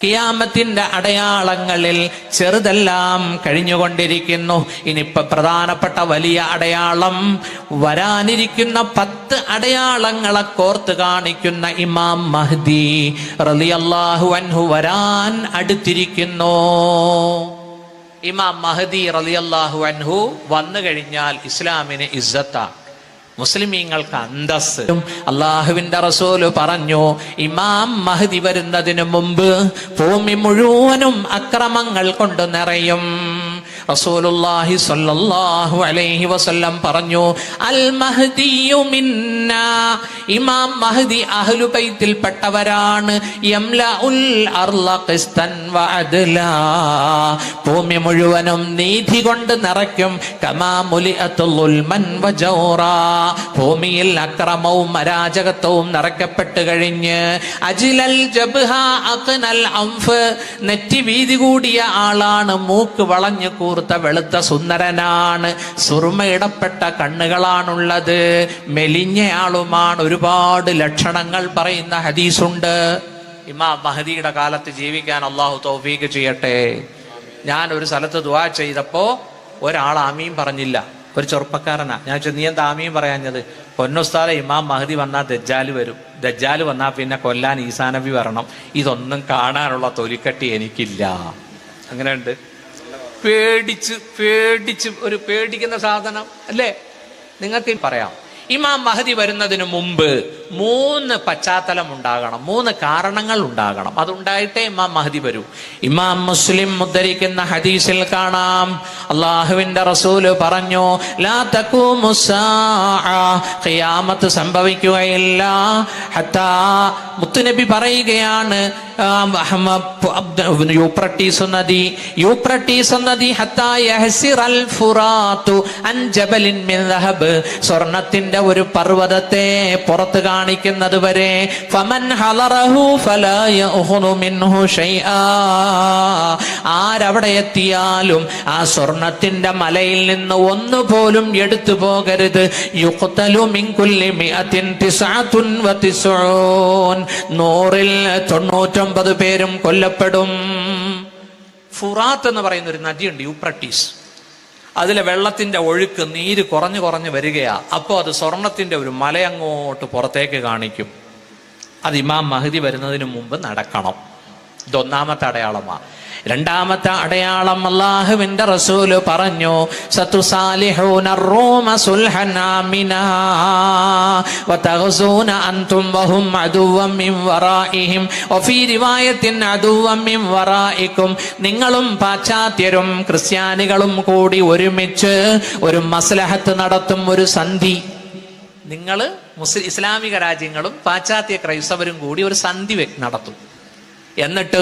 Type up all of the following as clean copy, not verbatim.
ഖിയാമത്തിന്റെ അടയാളങ്ങളിൽ ചെറുതെല്ലാം കഴിഞ്ഞുകൊണ്ടിരിക്കുന്നു. ഇനിയിപ്പോ പ്രധാനപ്പെട്ട വലിയ അടയാളം വരാനിരിക്കുന്ന 10 അടയാളങ്ങളെ കോർത്ത് കാണിക്കുന്ന ഇമാം മഹ്ദി റളിയല്ലാഹു അൻഹു വരാൻ അടുത്തിരിക്കുന്നു. ഇമാം മഹ്ദി റളിയല്ലാഹു അൻഹു വന്നു കഴിഞ്ഞാൽ ഇസ്ലാമിന് ഇസ്സത്താണ്, മുസ്ലിമീങ്ങൾക്ക് അന്തസ്. അള്ളാഹുവിന്റെ റസൂല് പറഞ്ഞു, ഇമാം മഹ്ദി വരുന്നതിന് മുമ്പ് ഭൂമി മുഴുവനും അക്രമങ്ങൾ കൊണ്ട് നിറയും. റസൂലുള്ളാഹി സ്വല്ലല്ലാഹു അലൈഹി വസല്ലം പറഞ്ഞു, അൽ മഹ്ദിയു മിന്നാ, ഇമാം മഹ്ദി അഹ്ലു ബൈത്തിൽ പെട്ടവരാണ്. യംലഉൽ അർള ഖിസ്തൻ വഅദ്ലാ, ഭൂമി മുഴുവനും നീതി കൊണ്ട് നിറയ്ക്കും. കമാ മുലിഅതു ളുൽമൻ വജൗറാ, ഭൂമിയിൽ അക്രമവും അരാജകത്വവും നിറയ്ക്കപ്പെട്ട് കഴിഞ്ഞ് അജിലൽ ജബ്ഹ അഖ്നൽ അൻഫ്, നെറ്റി വീതി കൂടിയ ആളാണ്, മൂക്ക് വളഞ്ഞു കൂർത്ത വെളുത്ത സുന്ദരനാണ്, സുറുമയിടപ്പെട്ട കണ്ണുകളാണുള്ളത്, മെലിഞ്ഞയാളുമാണ്. ഒരുപാട് ലക്ഷണങ്ങൾ പറയുന്ന ഹദീസുണ്ട്. ഇമാം മഹ്ദിയുടെ കാലത്ത് ജീവിക്കാൻ അള്ളാഹു തൗഫീഖ് ചെയ്യട്ടെ. ഞാൻ ഒരു സ്ഥലത്ത് ദുആ ചെയ്തപ്പോ ഒരാൾ ആമീൻ പറഞ്ഞില്ല, ഒരു ചെറുപ്പക്കാരനാ. ഞാൻ നീ എന്താ ആമീൻ പറയാഞ്ഞത്? പൊന്നുസ്താദെ, ഇമാം മഹ്ദി വന്നാൽ ദജ്ജാല് വരും, ദജ്ജാല് വന്നാൽ പിന്നെ കൊല്ലാൻ ഈസാ നബി വരണം, ഇതൊന്നും കാണാനുള്ള തൊലിക്കട്ടി എനിക്കില്ല. അങ്ങനെയുണ്ട്. പേടിച്ച് ഒരു പേടിക്കുന്ന സാധനം അല്ലേ? നിങ്ങൾക്ക് പറയാം, ഇമാം മഹ്ദി വരുന്നതിന് മുമ്പ് 3 പശ്ചാത്തലം ഉണ്ടാകണം, 3 കാരണങ്ങൾ ഉണ്ടാകണം. അതുണ്ടായിട്ടേ ഇമാം മഹ്ദി വരൂ. ഇമാം മുസ്ലിം ഉദ്ധരിക്കുന്ന ഹദീസിൽ കാണാം, അള്ളാഹുവിന്റെ റസൂല് പറഞ്ഞു, ലാ തഖൂമു സ്സാഅ, ഖിയാമത്ത് സംഭവിക്കുകയില്ല. ഹത്താ, മുത്തുനബി പറയുകയാണ്, യൂപ്രട്ടീസ് നദി ഹത്താ യഹ്സിറൽ ഫുറാത്തു അൻ ജബലിൻ മിൻ ദഹബ്, സ്വർണത്തിന്റെ ഒരു പർവ്വതത്തെ പുറത്ത് കാണിക്കുന്നത് വരെ. ഫമൻ ഹളറഹു ഫലാ യഖുനു മിൻഹു ശൈആ, ആരവിടെ എത്തിയാലും ആ സ്വർണത്തിന്റെ മലയിൽ നിന്ന് ഒന്നുപോലും എടുത്തു പോകരുത്. യുഖ്തലു മിൻ കുല്ലി മിഅത്തിൻ 99, 100ൽ 99 പേരും കൊല്ലപ്പെടും. ഫുറാത്ത് എന്ന് പറയുന്ന ഒരു നദിയുണ്ട്, യൂപ്രട്ടീസ്. അതിലെ വെള്ളത്തിന്റെ ഒഴുക്ക്, നീര് കുറഞ്ഞു വരികയാ. അപ്പോൾ അത് സ്വർണത്തിന്റെ ഒരു മലയങ്ങോട്ട് പുറത്തേക്ക് കാണിക്കും. അത് ഇമാം മഹ്ദി വരുന്നതിന് മുമ്പ് നടക്കണം. ഇതൊന്നാമത്തെ അടയാളമാണ്. രണ്ടാമത്തെ അടയാളം, അല്ലാഹുവിന്റെ റസൂല് പറഞ്ഞു, സതുസാലിഹൂന റൂമ സുൽഹൻ ആമിനാ വതഗ്സൂന അൻതും വഹും അദുവ്വൻ മിൻ വറാഇഹിം വഫീ റിവായത്തിൻ അദുവ്വൻ മിൻ വറാഇകും, നിങ്ങളും പാശ്ചാത്യരും ക്രിസ്ത്യാനികളും കൂടി ഒരുമിച്ച് ഒരു മസ്ലഹത്ത് നടത്തും, ഒരു സന്ധി. നിങ്ങൾ ഇസ്ലാമിക രാജ്യങ്ങളും പാശ്ചാത്യ ക്രൈസ്തവരും കൂടി ഒരു സന്ധി നടത്തും. എന്നിട്ട്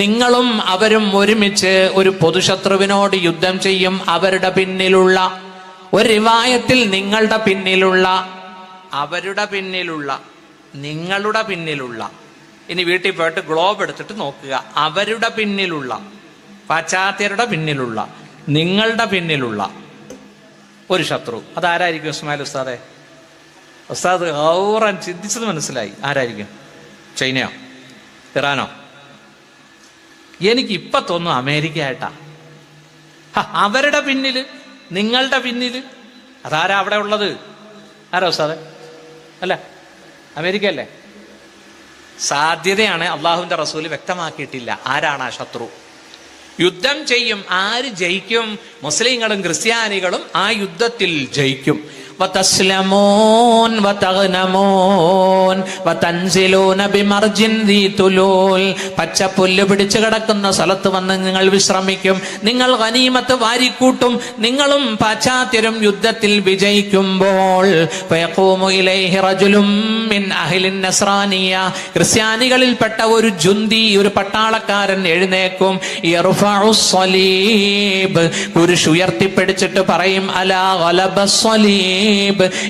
നിങ്ങളും അവരും ഒരുമിച്ച് ഒരു പൊതുശത്രുവിനോട് യുദ്ധം ചെയ്യും. അവരുടെ പിന്നിലുള്ള, ഒരു റിവായത്തിൽ നിങ്ങളുടെ പിന്നിലുള്ള, അവരുടെ പിന്നിലുള്ള, നിങ്ങളുടെ പിന്നിലുള്ള. ഇനി വീട്ടിൽ പോയിട്ട് ഗ്ലോബ് എടുത്തിട്ട് നോക്കുക. അവരുടെ പിന്നിലുള്ള, പാശ്ചാത്യരുടെ പിന്നിലുള്ള, നിങ്ങളുടെ പിന്നിലുള്ള ഒരു ശത്രു. അതാരായിരിക്കും ഇസ്മായിൽ ഉസ്താദെ? ഉസ്താദ് ഔറാൻ ചിന്തിച്ചത് മനസ്സിലായി. ആരായിരിക്കും? ചൈനയോ ഇറാനോ? എനിക്ക് ഇപ്പൊ തോന്നുന്നു അമേരിക്ക ആയിട്ടാ. അവരുടെ പിന്നില്, നിങ്ങളുടെ പിന്നില്. അതാരാ അവിടെ ഉള്ളത്? ആരാ ഉസ്താദെ? അല്ല, അമേരിക്ക അല്ലേ? സാധ്യതയാണ്, അള്ളാഹുവിന്റെ റസൂല് വ്യക്തമാക്കിയിട്ടില്ല ആരാണ് ആ ശത്രു. യുദ്ധം ചെയ്യും. ആര് ജയിക്കും? മുസ്ലിങ്ങളും ക്രിസ്ത്യാനികളും ആ യുദ്ധത്തിൽ ജയിക്കും. വതസ്ലമൂൻ വതഗ്നമൂൻ വതൻസിലൂന ബിമർജിൻ ദീ തുലൂൽ, പച്ചപ്പുല്ല് പിടിച്ചു കിടക്കുന്ന സ്ഥലത്ത് വന്ന് നിങ്ങൾ വിശ്രമിക്കും. നിങ്ങൾ ഗനീമത്ത് വാരിക്കൂട്ടും. നിങ്ങളും പാശ്ചാത്യരും യുദ്ധത്തിൽ വിജയിക്കുമ്പോൾ ഫയഖൂമു ഇലൈഹി റജുലും മിൻ അഹ്ലിൻ നസ്രാനിയ, ക്രിസ്ത്യാനികളിൽപ്പെട്ട ഒരു ജുന്തി, ഒരു പട്ടാളക്കാരൻ എഴുന്നേക്കും. യർഫഉസ് സ്വലീബ്, കുരിശ് ഉയർത്തിപ്പിടിച്ചിട്ട് പറയും, അലാ ഗലബസ് സ്വലീബ്,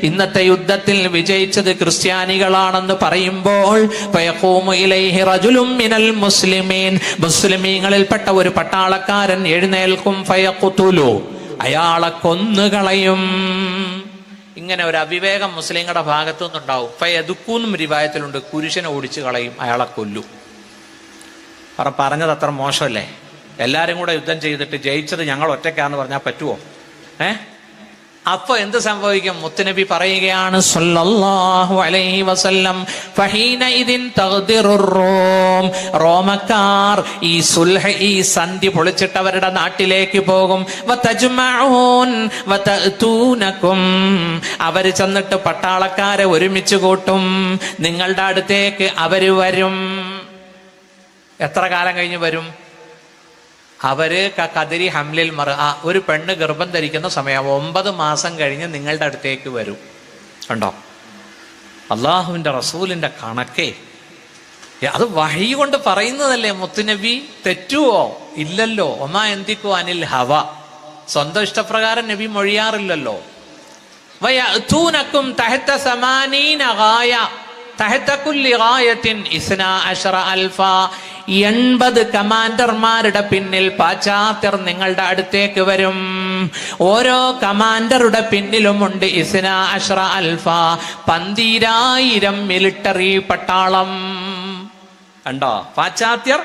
ഇന്നത്തെ യുദ്ധത്തിൽ വിജയിച്ചത് ക്രിസ്ത്യാനികളാണെന്ന് പറയുമ്പോൾ ഫയഖൂമു ഇലൈഹി റജുലും മിനൽ മുസ്ലിമീൻ, മുസ്ലിമീങ്ങളിൽപ്പെട്ട ഒരു പട്ടാളക്കാരൻ എഴുന്നേൽക്കും. ഫയഖ്തുലു, അയാളെ കൊന്നുകളയും. ഇങ്ങനെ ഒരു അവിവേകം മുസ്ലിങ്ങളുടെ ഭാഗത്തു നിന്നുണ്ടാവും. ഫയദുക്കൂന്നും റിവായത്തിലുണ്ട്, കുരിശനെ ഓടിച്ചു കളയും, അയാളെ കൊല്ലും. പറഞ്ഞത് അത്ര മോശമല്ലേ? എല്ലാവരും കൂടെ യുദ്ധം ചെയ്തിട്ട് ജയിച്ചത് ഞങ്ങൾ ഒറ്റയ്ക്കാന്ന് പറഞ്ഞാൽ പറ്റുമോ? അപ്പൊ എന്ത് സംഭവിക്കും? മുത്തുനബി പറയുകയാണ് സല്ലല്ലാഹു അലൈഹി വസല്ലം, ഫഹീനഇദിൻ തഗ്ദിറുർ റൂം, റോമക്കാർ ഈ സുൽഹ്, ഈ സന്ധി പൊളിച്ചിട്ട് അവരുടെ നാട്ടിലേക്ക് പോകും. വതജ്മഊൻ വതഅതൂനകും, അവര് ചെന്നിട്ട് പട്ടാളക്കാരെ ഒരുമിച്ച് കൂട്ടും, നിങ്ങളുടെ അടുത്തേക്ക് അവര് വരും. എത്ര കാലം കഴിഞ്ഞ് വരും? അവര് കദരി ഹംലിൽ ഒരു പെണ്ണ് ഗർഭം ധരിക്കുന്ന സമയം 9 മാസം കഴിഞ്ഞ് നിങ്ങളുടെ അടുത്തേക്ക് വരും. കണ്ടോ, അള്ളാഹുവിന്റെ റസൂലിന്റെ കണക്കേ. അത് വഹി കൊണ്ട് പറയുന്നതല്ലേ മുത്തുനബി? തെറ്റുവോ? ഇല്ലല്ലോ. ഒമാ എന്തിക്കോ അനിൽ ഹവ, സ്വന്തം ഇഷ്ടപ്രകാരം നബി മൊഴിയാറില്ലല്ലോ. വയഅതൂനകും തഹത 80 ഗായ തഹത കുല്ലി ഗായത്തിൻ 12,000 80 കമാൻഡർമാരുടെ പിന്നിൽ പാശ്ചാത്യർ നിങ്ങളുടെ അടുത്തേക്ക് വരും. ഓരോ കമാൻഡറുടെ പിന്നിലുമുണ്ട് 12,000 12,000 മിലിറ്ററി പട്ടാളം. കണ്ടോ, പാശ്ചാത്യർ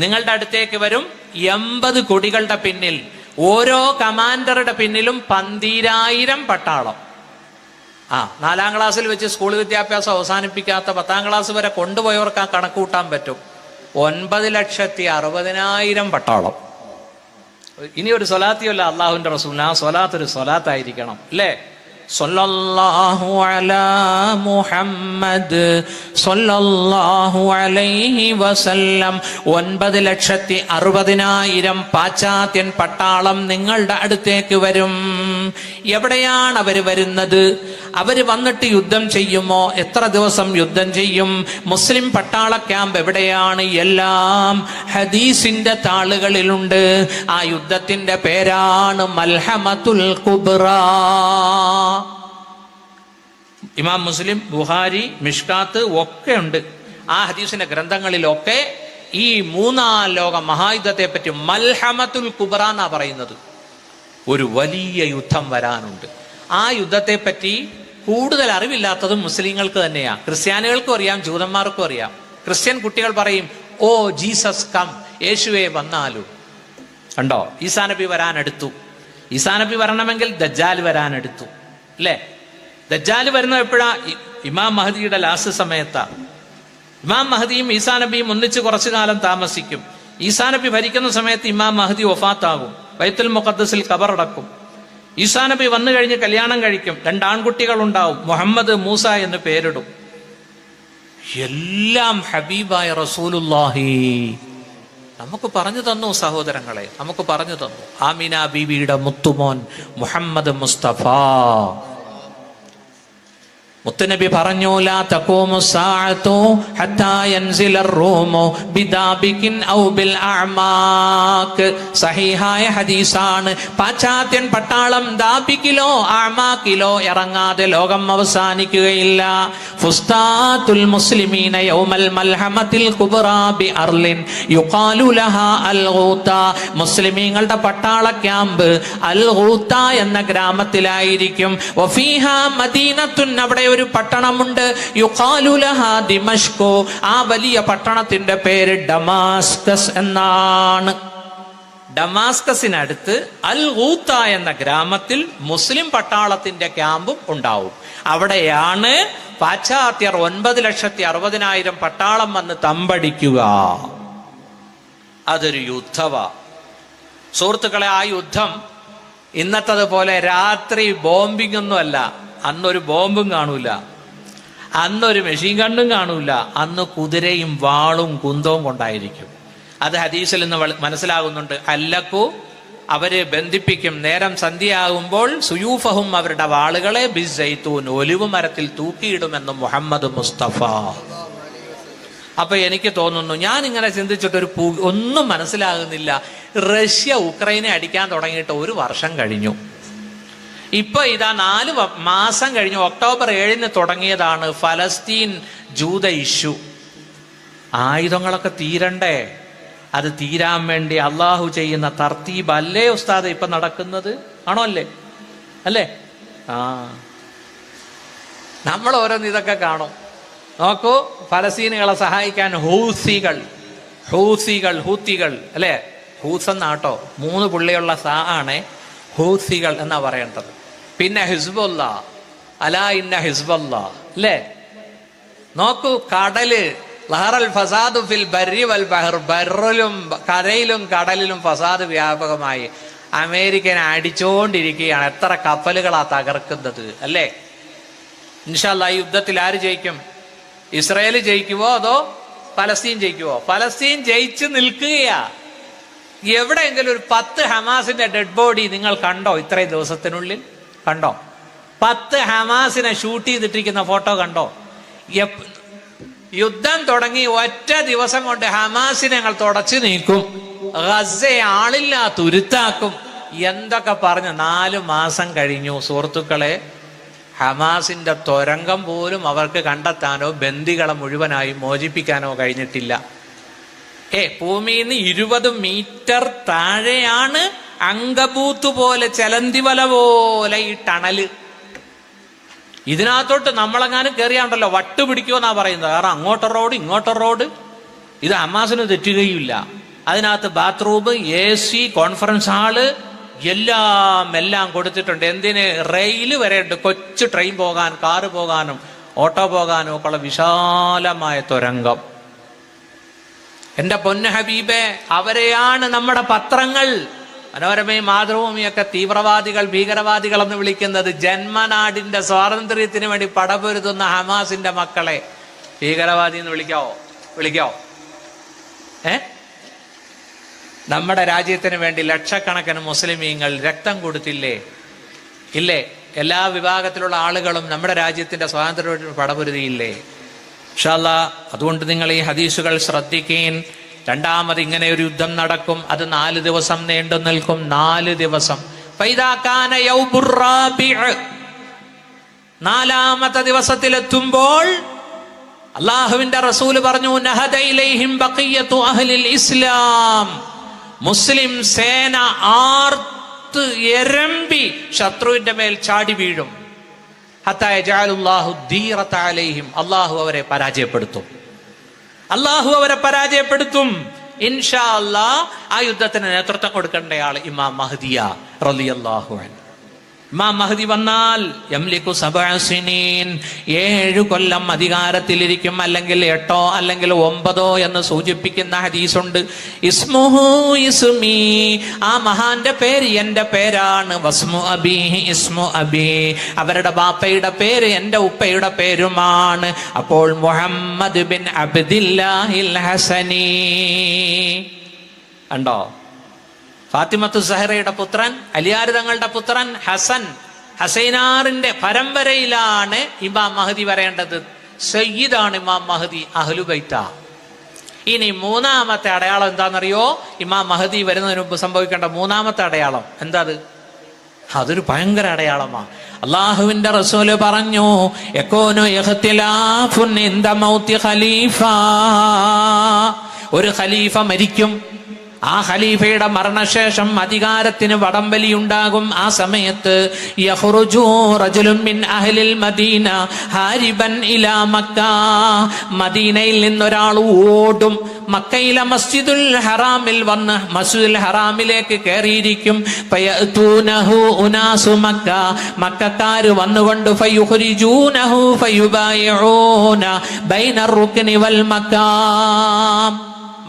നിങ്ങളുടെ അടുത്തേക്ക് വരും 80 കൊടികളുടെ പിന്നിൽ, ഓരോ കമാൻഡറുടെ പിന്നിലും 12,000 പട്ടാളം. 4ാം ക്ലാസ്സിൽ വെച്ച് സ്കൂൾ വിദ്യാഭ്യാസം അവസാനിപ്പിക്കാത്ത 10ാം ക്ലാസ് വരെ കൊണ്ടുപോയവർക്ക് ആ കണക്ക് കൂട്ടാൻ പറ്റും. 9,60,000 പട്ടാളം. ഇനി ഒരു സ്വലാത്തിയല്ല അള്ളാഹുവിന്റെ റസൂൽ, ആ സ്വലാത്ത് ഒരു സ്വലാത്തായിരിക്കണം അല്ലേ? സ്വല്ലല്ലാഹു അലാ മുഹമ്മദ് സ്വല്ലല്ലാഹു അലൈഹി വസല്ലം. 9,60,000 പാശ്ചാത്യൻ പട്ടാളം നിങ്ങളുടെ അടുത്തേക്ക് വരും. എവിടെയാണ് അവര് വരുന്നത്? അവര് വന്നിട്ട് യുദ്ധം ചെയ്യുമോ? എത്ര ദിവസം യുദ്ധം ചെയ്യും? മുസ്ലിം പട്ടാള ക്യാമ്പ് എവിടെയാണ്? എല്ലാം ഹദീസിന്റെ താളുകളിലുണ്ട്. ആ യുദ്ധത്തിന്റെ പേരാണ് മൽഹമത്തുൽ കുബ്ര. ഇമാം മുസ്ലിം, ബുഖാരി, മിഷ്കാത്ത് ഒക്കെ ഉണ്ട്. ആ ഹദീസിന്റെ ഗ്രന്ഥങ്ങളിലൊക്കെ ഈ 3ാം ലോക മഹായുദ്ധത്തെ പറ്റി മൽഹമത്തുൽ കുബ്ര എന്നാ പറയുന്നത്. ഒരു വലിയ യുദ്ധം വരാനുണ്ട്. ആ യുദ്ധത്തെ പറ്റി കൂടുതൽ അറിവില്ലാത്തതും മുസ്ലിങ്ങൾക്ക് തന്നെയാ. ക്രിസ്ത്യാനികൾക്കും അറിയാം, ജൂതന്മാർക്കും അറിയാം. ക്രിസ്ത്യൻ കുട്ടികൾ പറയും, ഓ ജീസസ് കം, യേശുവെ വന്നാലു. കണ്ടോ, ഈസാ നബി വരാനെടുത്തു. ഈസാ നബി വരണമെങ്കിൽ ദജ്ജാൽ വരാനെടുത്തു അല്ലേ? ദജ്ജാൽ വരുന്നത് എപ്പോഴാ? ഇമാം മഹദിയുടെ ലാസ്റ്റ് സമയത്താ. ഇമാം മഹദിയും ഈസാ നബിയും ഒന്നിച്ച് കുറച്ചു കാലം താമസിക്കും. ഈസാ നബി ഭരിക്കുന്ന സമയത്ത് ഇമാം മഹദി വഫാത്താകും, ബൈത്തുൽ മുഖദ്ദസിൽ ഖബറടക്കും. ഈസാ നബി വന്നു കഴിഞ്ഞ് കല്യാണം കഴിക്കും, 2 ആൺകുട്ടികൾ ഉണ്ടാവും, മുഹമ്മദ്, മൂസ എന്ന് പേരിടും. എല്ലാം ഹബീബായ റസൂലുള്ളാഹി നമുക്ക് പറഞ്ഞു തന്നു സഹോദരങ്ങളെ, നമുക്ക് പറഞ്ഞു തന്നു. ആമിന ബീവിയുടെ മുത്തുമോൻ മുഹമ്മദ് മുസ്തഫ. മുത്തുനബി പറഞ്ഞു, ലാ തഖൂമു സ്സാഅതു ഹത്താ യൻസില റൂമു ബിദാബികിൻ ഔ ബിൽ അഅമാക്. സഹീഹായ ഹദീസാണ്. പാശ്ചാത്യൻ പട്ടാളം ദാബിക്കിലോ അഅമാകിലോ ഇറങ്ങാതെ ലോകം അവസാനിക്കുകയില്ല. ഫുസ്താത്തുൽ മുസ്ലിമീന യൗമൽ മൽഹമത്തിൽ കുബ്റാ ബി അർലിൻ യുഖാലു ലഹാ അൽ ഗൂത. മുസ്ലിമീങ്ങളുടെ പട്ടാള ക്യാമ്പ് അൽ ഗൂത എന്ന ഗ്രാമത്തിലായിരിക്കും. വഫീഹാ മദീനത്തുൻ, അവിടെ ഒരു പട്ടണമുണ്ട്. യുഖാലു ലഹാ ദിമഷ്കു, ആ വലിയ പട്ടണത്തിന്റെ പേര് ഡമാസ്കസ് എന്നാണ്. ഡമാസ്കസിനടുത്ത് അൽ ഗൂത്ത എന്ന ഗ്രാമത്തിൽ മുസ്ലിം പട്ടാളത്തിന്റെ ക്യാമ്പും ഉണ്ടാവും. അവിടെയാണ് പാശ്ചാത്യർ 9,60,000 പട്ടാളം വന്ന് തമ്പടിക്കുക. അതൊരു യുദ്ധവാ സുഹൃത്തുക്കളെ. ആ യുദ്ധം ഇന്നത്തതുപോലെ രാത്രി ബോംബിംഗ് ഒന്നും അല്ല. അന്നൊരു ബോംബും കാണൂല, അന്നൊരു മെഷീൻ ഗണ്ണും കാണൂല. അന്ന് കുതിരയും വാളും കുന്തവും കൊണ്ടായിരിക്കും. അത് ഹദീസിൽ നിന്ന് മനസ്സിലാകുന്നുണ്ട്. അല്ലക്കു, അവര് ബന്ധിപ്പിക്കും. നേരം സന്ധ്യയാകുമ്പോൾ സുയൂഫഹും, അവരുടെ വാളുകളെ ബിസ്സൈത്തൂൻ, ഒലിവ് മരത്തിൽ തൂക്കിയിടുമെന്ന് മുഹമ്മദ് മുസ്തഫ. അപ്പൊ എനിക്ക് തോന്നുന്നു, ഞാൻ ഇങ്ങനെ ചിന്തിച്ചിട്ടൊരു ഒന്നും മനസ്സിലാകുന്നില്ല. റഷ്യ ഉക്രൈനെ അടിക്കാൻ തുടങ്ങിയിട്ട് 1 വർഷം കഴിഞ്ഞു. ഇപ്പൊ ഇതാ 4 മാസം കഴിഞ്ഞു. ഒക്ടോബർ 7 തുടങ്ങിയതാണ് ഫലസ്തീൻ ജൂത ഇഷ്യൂ. ആയുധങ്ങളൊക്കെ തീരണ്ടേ? അത് തീരാൻ വേണ്ടി അള്ളാഹു ചെയ്യുന്ന തർത്തീബ് അല്ലേ ഉസ്താദ് ഇപ്പൊ നടക്കുന്നത്? ആണോ? അല്ലേ? നമ്മൾ ഓരോന്ന് ഇതൊക്കെ കാണും. നോക്കൂ, ഫലസ്തീനുകളെ സഹായിക്കാൻ ഹൂത്തികൾ അല്ലെ, ഹൂസ് എന്നാട്ടോ 3 പുള്ളിയുള്ള സാ ആണ്, ഹൂത്തികൾ എന്നാ പറയേണ്ടത്. പിന്നെ ഹിസ്ബുല്ല, അലാ ഇന്ന ഹിസ്ബുല്ല അല്ലേ. നോക്കൂ, കടല് ലഹറൽ ഫസാദു ഫിൽ ബർരി വൽ ബഹർ, ബർറിലും കരയിലും കടലിലും ഫസാദ് വ്യാപകമായി. അമേരിക്കൻ അടിച്ചോണ്ടിരിക്കുകയാണ്. എത്ര കപ്പലുകളാ തകർക്കുന്നത് അല്ലേ. ഇൻഷാ അല്ലാഹ് ഈ യുദ്ധത്തിൽ ആര് ജയിക്കും? ഇസ്രായേൽ ജയിക്കുവോ അതോ പലസ്തീൻ ജയിക്കുവോ? പലസ്തീൻ ജയിച്ചു നിൽക്കുകയാ. എവിടെയെങ്കിലും ഒരു 10 ഹമാസിന്റെ ഡെഡ് ബോഡി നിങ്ങൾ കണ്ടോ? ഇത്രയും ദിവസത്തിനുള്ളിൽ കണ്ടോ? 10 ഹമാസിനെ ഷൂട്ട് ചെയ്തിട്ടിരിക്കുന്ന ഫോട്ടോ കണ്ടോ? യുദ്ധം തുടങ്ങി ഒറ്റ ദിവസം കൊണ്ട് ഹമാസിനെ ഞങ്ങൾ തുടച്ചു നീക്കും, ഗസയെ ആളില്ല തുരുത്താക്കും എന്തൊക്കെ പറഞ്ഞ് 4 മാസം കഴിഞ്ഞു. സുഹൃത്തുക്കളെ, ഹമാസിന്റെ തുരങ്കം പോലും അവർക്ക് കണ്ടെത്താനോ ബന്ദികളെ മുഴുവനായി മോചിപ്പിക്കാനോ കഴിഞ്ഞിട്ടില്ല. ഭൂമിയിൽ നിന്ന് 20 മീറ്റർ താഴെയാണ് അങ്കബൂത്ത് പോലെ, ചെലന്തി വല പോലെ ഈ ടണല്. ഇതിനകത്തോട്ട് നമ്മളെങ്ങാനും കയറിയാണ്ടല്ലോ വട്ട് പിടിക്കുമെന്നാ പറയുന്നത്. കാരണം അങ്ങോട്ട റോഡ് ഇങ്ങോട്ട റോഡ്. ഇത് ഹമാസിന് തെറ്റുകയില്ല. അതിനകത്ത് ബാത്റൂം, AC, കോൺഫറൻസ് ഹാള് എല്ലാം കൊടുത്തിട്ടുണ്ട്. എന്തിന്? റെയിൽ വരെ ഉണ്ട്. കൊച്ചു ട്രെയിൻ പോകാൻ, കാറ് പോകാനും ഓട്ടോ പോകാനും ഒക്കെ ഉള്ള വിശാലമായ തുരങ്കം. എന്റെ പൊന്നു ഹബീബെ, അവരെയാണ് നമ്മുടെ പത്രങ്ങൾ, മനോരമയും മാതൃഭൂമിയൊക്കെ തീവ്രവാദികൾ, ഭീകരവാദികൾ എന്ന് വിളിക്കുന്നത്. ജന്മനാടിന്റെ സ്വാതന്ത്ര്യത്തിന് വേണ്ടി പടപൊരുതുന്ന ഹമാസിന്റെ മക്കളെ ഭീകരവാദി എന്ന് വിളിക്കാവോ? നമ്മുടെ രാജ്യത്തിന് വേണ്ടി ലക്ഷക്കണക്കിന് മുസ്ലിമീങ്ങൾ രക്തം കൊടുത്തില്ലേ? ഇല്ലേ? എല്ലാ വിഭാഗത്തിലുള്ള ആളുകളും നമ്മുടെ രാജ്യത്തിന്റെ സ്വാതന്ത്ര്യത്തിന് പടപൊരുതിയില്ലേ? ഇൻഷാ അല്ലാഹ് അതുകൊണ്ട് നിങ്ങൾ ഈ ഹദീസുകൾ ശ്രദ്ധിക്കുകയും. രണ്ടാമത് ഇങ്ങനെ ഒരു യുദ്ധം നടക്കും. അത് 4 ദിവസം നീണ്ടു നിൽക്കും. 4 ദിവസം. നാലാമത്തെ ദിവസത്തിലെത്തുമ്പോൾ അള്ളാഹുവിന്റെ റസൂല് പറഞ്ഞു, നഹദ ഇലൈഹിം ബഖിയത്തു അഹ്ലിൽ ഇസ്ലാം. മുസ്ലിം സേന ആർത്ത് എരമ്പി ശത്രുവിന്റെ മേൽ ചാടി വീഴും. ഹത്താ യജഅലുല്ലാഹു ദീറത അലൈഹിം. അള്ളാഹു അവരെ പരാജയപ്പെടുത്തും. ഇൻഷാ അല്ലാഹ് ആ യുദ്ധത്തിന് നേതൃത്വം കൊടുക്കേണ്ടയാൾ ഇമാം മഹ്ദിയ റളിയല്ലാഹു അൻഹു. ഇമാം മഹ്ദി വന്നാൽ യംലികു 7 സിനീൻ, 7 കൊല്ലം അധികാരത്തിലിരിക്കും. അല്ലെങ്കിൽ 8 അല്ലെങ്കിൽ 9 എന്ന് സൂചിപ്പിക്കുന്ന ഹദീസുണ്ട്. ഇസ്മുഹു ഇസ്മി, ആ മഹാന്റെ പേര് എന്റെ പേരാണ്. വസ്മു അബീഹി ഇസ്മു അബീ, അവരുടെ ബാപ്പയുടെ പേര് എന്റെ ഉപ്പയുടെ പേരുമാണ്. അപ്പോൾ മുഹമ്മദ് ബിൻ അബ്ദില്ലാഹിൽ ഹസനി കണ്ടോ? ഫാത്തിമത്തു സഹറയുടെ പുത്രൻ, അലിയാർ തങ്ങളുടെ പുത്രൻ ഹസൻ, ഹസൈനാറിന്റെ പരമ്പരയിലാണ് ഇമാം മഹ്ദി വരേണ്ടത്. സയ്യിദാണ് ഇമാം മഹ്ദി, അഹ്ലുബൈത്ത. ഇനി 3ാമത്തെ അടയാളം എന്താണെന്നറിയോ? ഇമാം മഹ്ദി വരുന്നതിന് മുമ്പ് സംഭവിക്കേണ്ട 3ാമത്തെ അടയാളം എന്താ? അതൊരു ഭയങ്കര അടയാളമാണ്. അള്ളാഹുവിന്റെ റസൂല് പറഞ്ഞു, യകൂനു ഇഖ്തിലാഫുൻ ഇൻദ മൗതി ഖലീഫ. ഒരു ഖലീഫ മരിക്കും. ആ ഖലീഫയുടെ മരണശേഷം അധികാരത്തിന് വടംവലിയുണ്ടാകും. ആ സമയത്ത് യഖ്റുജു റജുലുൻ മിൻ അഹ്ലിൽ മദീന ഹാരിബൻ ഇലാ മക്ക. മദീനയിൽ നിന്നൊരാൾ ഓടും, മക്കയിലെ മസ്ജിദുൽ ഹറാമിൽ വന്ന് മസ്ജിദുൽ ഹറാമിലേക്ക് കയറിയിരിക്കും. ഫയഅതൂനഹു ഉനാസു മക്ക, മക്കക്കാര് വന്നുകൊണ്ട് ഫയുഖ്രിജൂനഹു ഫയുബായിഊന ബൈനർ റുക്നി വൽ മക്കാം.